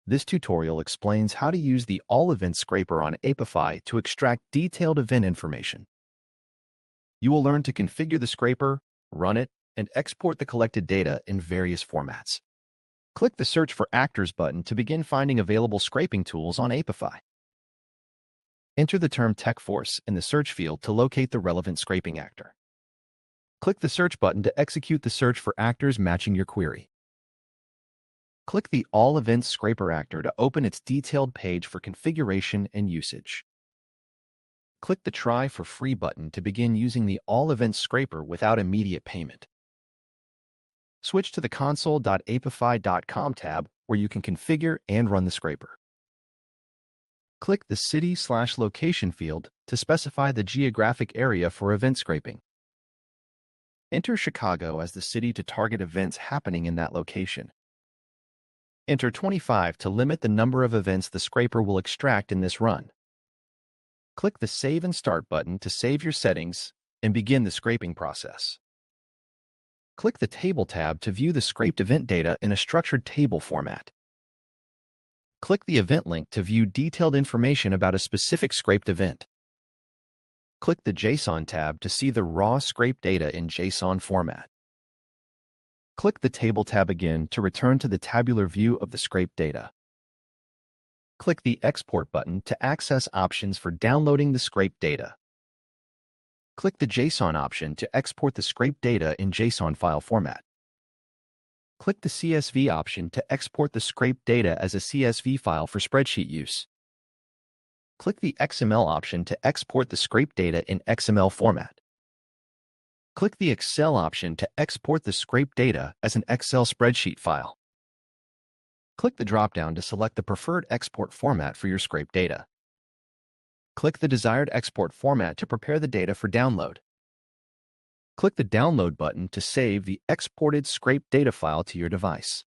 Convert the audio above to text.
This tutorial explains how to use the All-Event Scraper on Apify to extract detailed event information. You will learn to configure the scraper, run it, and export the collected data in various formats. Click the Search for Actors button to begin finding available scraping tools on Apify. Enter the term Techforce in the search field to locate the relevant scraping actor. Click the Search button to execute the search for actors matching your query. Click the All Events Scraper actor to open its detailed page for configuration and usage. Click the Try for Free button to begin using the All Events Scraper without immediate payment. Switch to the console.apify.com tab where you can configure and run the scraper. Click the City/Location field to specify the geographic area for event scraping. Enter Chicago as the city to target events happening in that location. Enter 25 to limit the number of events the scraper will extract in this run. Click the Save and Start button to save your settings and begin the scraping process. Click the Table tab to view the scraped event data in a structured table format. Click the event link to view detailed information about a specific scraped event. Click the JSON tab to see the raw scraped data in JSON format. Click the Table tab again to return to the tabular view of the scraped data. Click the Export button to access options for downloading the scraped data. Click the JSON option to export the scraped data in JSON file format. Click the CSV option to export the scraped data as a CSV file for spreadsheet use. Click the XML option to export the scraped data in XML format. Click the Excel option to export the scraped data as an Excel spreadsheet file. Click the dropdown to select the preferred export format for your scraped data. Click the desired export format to prepare the data for download. Click the Download button to save the exported scraped data file to your device.